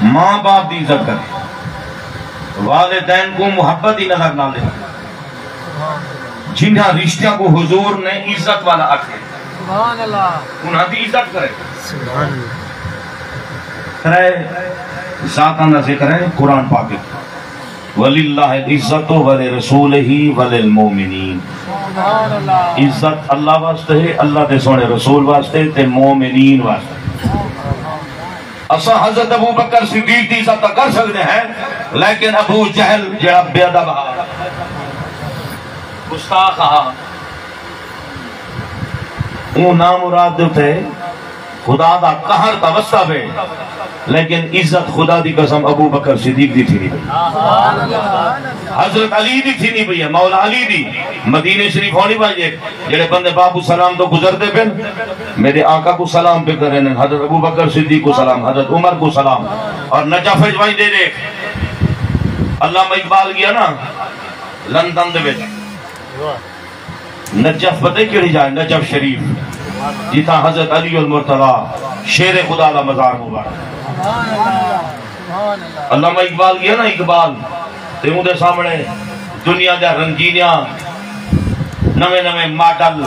ماں باپ دی عزت کریں والدین کو محبت ہی نظر نہ لے جنہاں رشتہ کو حضور نے عزت والا آکھے سبحان اللہ انہاں دی عزت کرے سبحان اللہ ترے ذاتاں دا ذکر ہے قرآن پاک وَلِلَّهِ الْعِزَّةُ وَلِرَسُولِهِ وَلِلْمُؤْمِنِينَ سبحان اللہ عزت اللہ واسطے ہے اللہ دے سونے رسول واسطے تے مومنین واسطے اسا حضرت ابو بکر صدیق دی عزت کر سکتے ہیں لیکن ابو جہل جڑا بے ادب گستاخ وہ نامراد تھے خدا دا قہر تا وسطہ پہ لیکن عزت خدا دی قسم ابو بکر صدیق دی تھی نہیں پئی حضرت علی دی تھی نہیں پئی ہے مولا علی دی مدینہ شریف ہونی پائے جڑے بندے باپو سلام تو گزرتے پہ میرے آقا کو سلام پہ کر رہے ہیں حضرت ابو بکر صدیق کو سلام حضرت عمر کو سلام اور نجف اجوائی دے دے علامہ اقبال گیا نا لندن دے وچ نجف پتہ کیڑی جائے نجف شریف جیتا حضرت علی المرتضی شیر خدا دا مزار مبارک علامہ اقبال گیا نا اقبال تے مجھے سامنے دنیا دے رنگینیاں نوے نوے ماڈل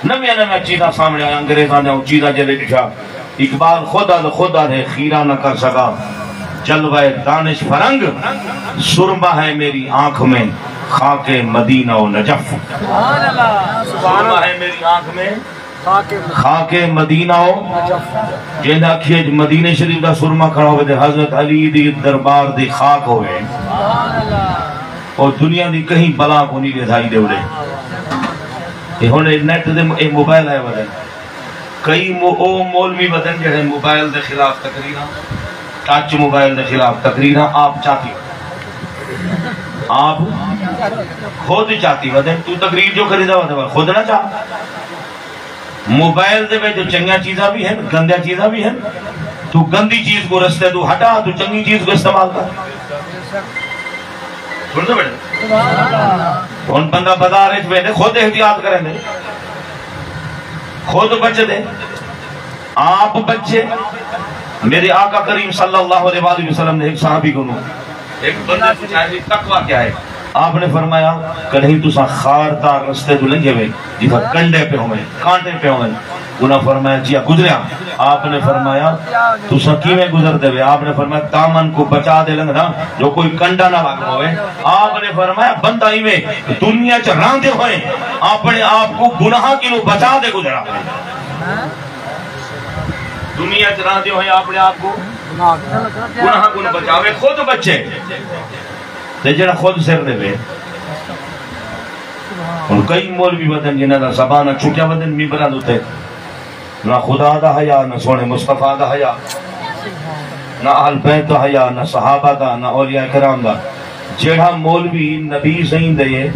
نوے چیزاں سامنے آئے انگریزاں نے چیزاں جلے دکھا اقبال خدا ہے خیرہ نہ کر سکا جلوہ دانش فرنگ سرما ہے میری آنکھ میں خاک مدینہ و نجف سرما ہے میری آنکھ میں خاک مدینہ و جن آکھیے مدینہ شریف دا سرما کھڑا ہوئے دے حضرت علی دی دربار دی خاک ہوئے اور دنیا دی کہیں بلا کو نہیں رضائی دے اڑے یہ ہونے نیٹ دے موبائل ہے بدن کئی مولوی بدن جہے موبائل دے خلاف تقریرہ ٹچ موبائل دے خلاف تقریرہ آپ چاہتی آپ خود چاہتی بدن تو تقریر جو خریدا بدن خود نہ چاہ موبائل دے میں جو چنگیا چیزاں بھی ہیں گندیا چیزاں بھی ہیں تو گندی چیز کو رستے تو ہٹا تو چنگی چیز کو استعمال کر سنتے بیٹھے ان بندہ بازار ہے بیٹھے خود احتیاط کریں دے خود بچے دے آپ بچے میرے آقا کریم صلی اللہ علیہ وسلم نے ایک صحابی کو ایک بندہ پوچھا ہے تقویٰ کیا ہے آپ نے فرمایا کہیں تو سا خاردار رستے تو لنگے ہوئے جیسا کنڈے پہ ہوئے کانٹے پہ ہوئے انہوں نے فرمایا جیا گزریا آپ نے فرمایا تو سا کیویں گزرتے ہوئے آپ نے فرمایا دامن کو بچا دے لنگ نا جو کوئی کنڈا نہ لگ ہوئے آپ نے فرمایا بندہ ہی میں دنیا چران دے ہوئے اپنے آپ کو گناہ کی لو بچا دے گزرا دنیا چران دے ہوئے اپنے آپ کو گناہ کو بچاوے خود بچے تے جڑا خود سر دے وے اور کئی مولوی بدن جنہاں دا زبانہ چھٹیا بدن ممبراں دوتے نہ خدا دا حیا نہ سونے مصطفیٰ دا حیا نہ اہل بیت دا حیا نہ صحابہ دا نہ اولیاء کرام دا جڑا مولوی نبی سین دے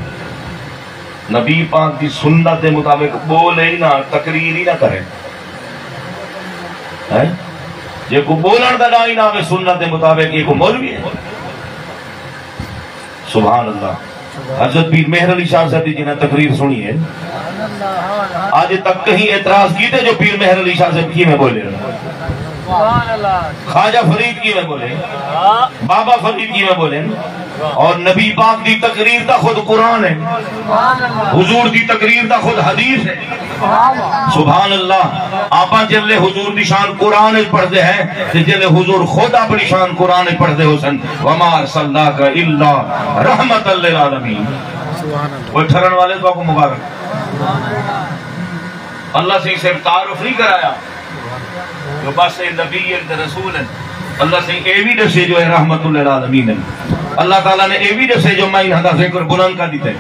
نبی پاک دی سنت دے مطابق بولے نہ تقریر ہی نہ کرے یہ کو بولن دا ڈائی نہ ہوئے سنت دے مطابق یہ کو مولوی ہے سبحان اللہ حضرت پیر مہر علی شاہ صاحب جنہیں تقریر سنی ہے آج تک کہیں اعتراض کیتے جو پیر مہر علی شاہ صاحب کی میں بولے خواجہ فرید کی میں بولے بابا فرید کی میں بولے اور نبی پاک دی تقریر دا خود قرآن ہے حضور دی تقریر دا خود حدیث ہے سبحان اللہ آپا جلے حضور دی شان قرآن پڑھتے ہیں کہ جلے حضور خود اپنی شان قرآن پڑھتے ہو سن وَمَا أَرْسَلْنَاكَ إِلَّا رَحْمَةً لِلْعَالَمِينَ وہ ٹھرن والے کو مبارک اللہ سے اسے تعارف نہیں کرایا جو بس نبی رسول ہے اللہ سے اے بھی دسے جو ہے رحمت للعالمین ہے اللہ تعالیٰ نے اے بھی دسے جو میں انہاں دا ذکر بلند کا دیتے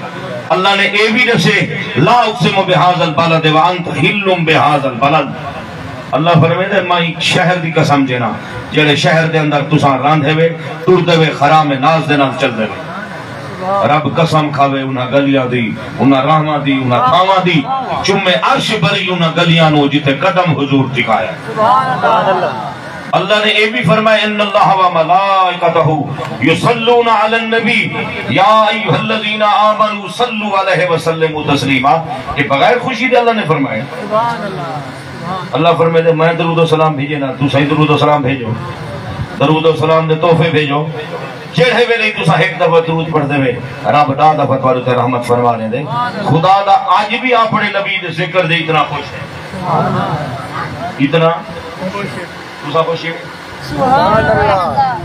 اللہ نے اے بھی دسے لا اقسم بہذا البلد وانت حل بہذا البلد اللہ فرمائے میں شہر دی قسم دینا جڑے شہر دے اندر تساں راندھے وے ٹردے وے خرام ناز دے نال چل دے وے رب قسم کھاوے انہاں گلیاں دی انہاں راہاں دی انہاں تھاواں دی چمے عرش بری انہاں گلیاں نو جتے قدم حضور ٹکایا اللہ نے یہ بھی فرمایا ان اللہ و ملائکتہ یصلون علی النبی یا ایھا الذین آمنوا صلوا علیہ وسلموا تسلیما. یہ بغیر خوشی دے اللہ نے فرمایا. سبحان اللہ. اللہ فرمائے دے میں درود و سلام بھیجے نا تو صحیح درود و سلام بھیجو, درود و سلام دے تحفے بھیجو. جڑے ویلے تساں ایک دفعہ درود پڑھدے وے رب دا دفعہ تواڈے تے رحمت فرمانے دے. خدا دا اج بھی اپنے نبی دے ذکر دے اتنا خوش ہے, اتنا تساں خوش ہے. سبحان اللہ.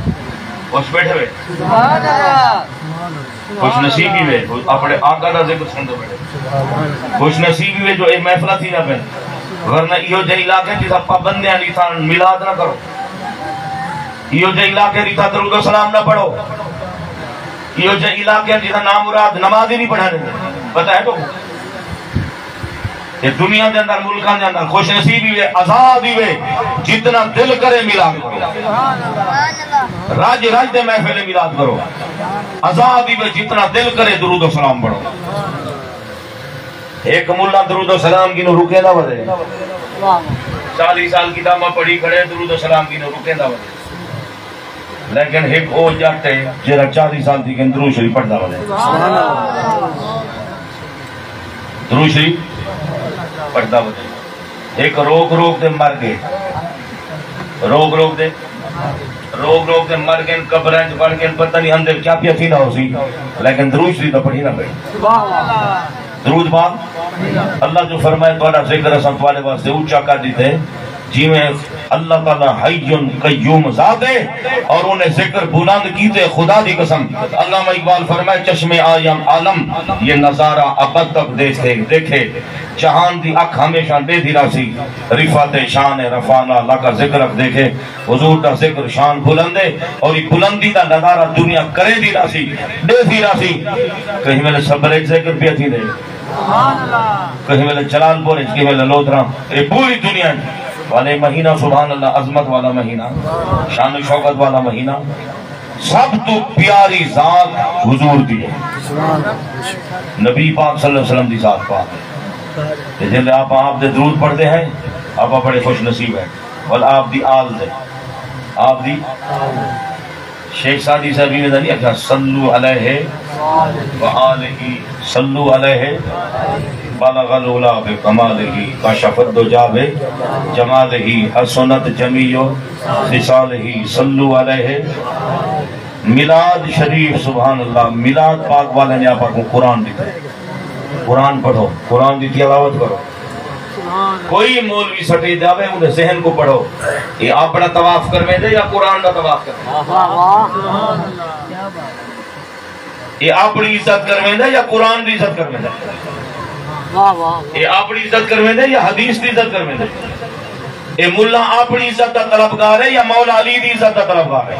خوش بیٹھے ہوئے سبحان اللہ. خوش نصیبی وے اپنے آقا دا ذکر سنتے بیٹھے. خوش نصیبی وے جو اے محفلہ تھی نہ پہ, ورنہ یہ جو علاقے جسا پابندیاں نہیں تھا میلاد نہ کرو, یہ جو علاقے جسا درود و سلام نہ پڑھو, یہ جو علاقے جسا نامراد نماز ہی نہیں پڑھانے. پتہ ہے تو یہ دنیا دے اندر ملکان دے اندر خوش نصیبی وے آزادی وے جتنا دل کرے میلاد کرو, راج راج دے محفل میلاد کرو, آزادی وے جتنا دل کرے درود و سلام پڑھو. ایک ملہ درود و سلام کی نو رکے دا وزے 40 سال کی دامہ پڑھی کھڑے درود و سلام کی نو رکے دا وزے, لیکن ایک او جاتے جیرا 40 سال تھی کہ درود شریف پڑھ دا وزے. درود شریف پڑھ دا وزے. ایک روک روک دے مر گئے, روک روک دے مر گئے قبریں پڑھ کے پتہ نہیں اندر کیا پیا تھی نہ ہو سی, لیکن درود شریف تو پڑھی نہ پڑھی. درود پاک اللہ جو فرمائے توڑا ذکر اسم توالے واسطے اونچا کر دیتے جی میں اللہ تعالیٰ حیّن قیوم ذات ہے اور انہیں ذکر بلند کیتے خدا دی قسم. علامہ اقبال فرمائے چشم آیم عالم یہ نظارہ ابد تک دیکھے جہان دی اکھ ہمیشہ دے دی راسی رفعت شان رفانا اللہ کا ذکر اکھ دیکھے حضور دا ذکر شان بلندے اور یہ بلندی دا نظارہ دنیا کرے دی راسی دے دی راسی. کہیں میں نے صبر ایک ذکر پیا تھی دے, کہیں میں نے جلال پور کہیں میں نے لودھرا, یہ پوری دنیا والے مہینہ سبحان اللہ عظمت والا مہینہ شان و شوقت والا مہینہ سب تو پیاری ذات حضور دی ہے, نبی پاک صلی اللہ علیہ وسلم دی ذات پاک ہے. جلے آپ دے درود پڑھتے ہیں آپ بڑے خوش نصیب ہیں. اور آپ دی آل دے آپ دی شیخ سعدی صاحبی نے نہیں کہا صلو علیہ وآلہ صلو علیہ بلغ العلا بکمالہ کشف الدجا بجمالہ حسنت جمیع خصالہ صلو علیہ. میلاد شریف سبحان اللہ, میلاد پاک والے نے آپ کو قرآن دکھا, قرآن پڑھو, قرآن دی تلاوت کرو. کوئی مولوی سٹی جاوے انہیں ذہن کو پڑھو یہ اپنا طواف کرویں دے یا قرآن کا طواف کرویں, یہ اپنی عزت کرویں دے یا قرآن دی عزت کرویں دے, یہ اپنی عزت کرویں دے یا حدیث دی عزت کرویں دے, یہ ملہ اپنی عزت کا طلبگار ہے یا مولا علی دی عزت کا طلبگار ہے,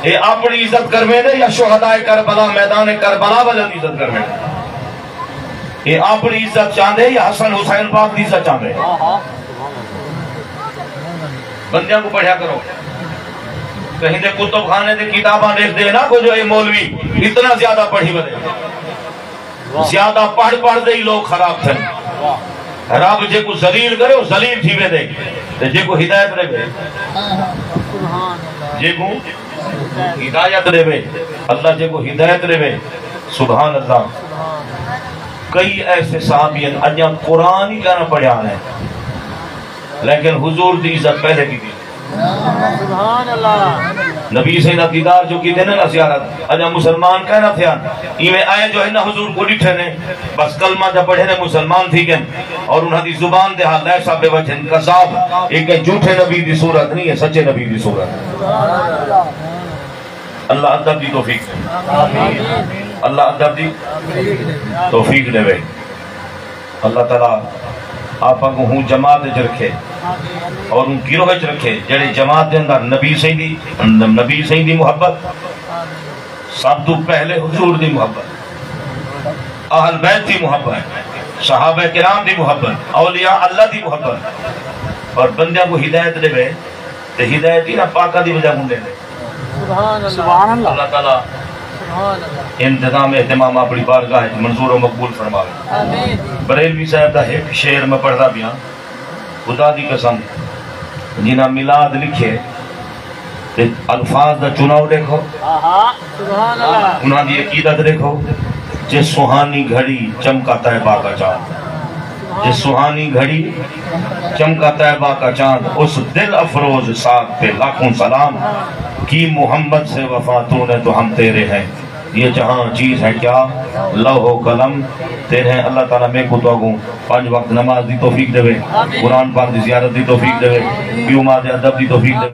یہ اپنی عزت کرویں دے یا شہداء کربلا میدان کربلا والے دی عزت کرویں دے, یہ اپنی عزت چاندے یا حسن حسین پاک دی عزت چاندے. بندیاں کو پڑھیا کرو, کہیں دے کتب خانے دے کتاباں دیکھ دے نا کو جو یہ مولوی اتنا زیادہ پڑھی بدے, زیادہ پڑھ دے ہی لوگ خراب تھے. رب جے کو ذلیل کرے وہ ذلیل تھی دے, جے کو ہدایت دے جے کو ہدایت دے اللہ جے کو ہدایت دے سبحان اللہ. کئی ایسے صحابی ہیں اجاں قرآن ہی کہنا پڑھا رہے ہیں لیکن حضور دی عزت پہلے کی تھی. سبحان اللہ. نبی سے دیدار جو کی تھے نا زیارت اجاں مسلمان کہنا تھے ایویں آئے جو ہے نا حضور کو ڈٹھے نے بس کلمہ جب پڑھے نے مسلمان تھی گئے اور انہاں دی زبان دے حال ایسا بے وجہ کذاب, ایک جھوٹے نبی دی صورت نہیں ہے سچے نبی دی صورت. اللہ ادب دی توفیق دے, اللہ ادب دی توفیق دے. اللہ تعالیٰ آپ کو ہوں جماعت وچ رکھے اور ان گروہ وچ رکھے جڑے جماعت دے اندر نبی سہی دی محبت, سب تو پہلے حضور دی محبت, اہل بیت دی محبت, صحابہ کرام دی محبت, اولیاء اللہ دی محبت اور بندیاں کو ہدایت دے تے ہدایت ہی نہ پاکہ دی وجہ ہوں دے. سبحان اللہ. اللہ تعالیٰ انتظام اہتمام اپنی بارگاہ منظور و مقبول فرماوے. بریلوی صاحب دا ایک شعر میں پڑھدا بیاں, خدا دی قسم جنہ میلاد لکھے تے الفاظ دا چناؤ دیکھو، سبحان اللہ انہاں دی عقیدت دیکھو، جے سہانی گھڑی چمکا طیبہ کا چاند، جے سہانی گھڑی چمکا طیبہ کا چاند، اس دل افروز ساتھ پہ لاکھوں سلام، کی محمد سے وفا تو نے تو ہم تیرے ہیں، یہ جہاں چیز ہے کیا لوح و قلم تیرے ہیں۔ اللہ تعالیٰ میں کو تو آگوں 5 وقت نماز دی توفیق دے، قرآن پاک دی زیارت دی توفیق دے، بیوما دے ادب دی توفیق دے۔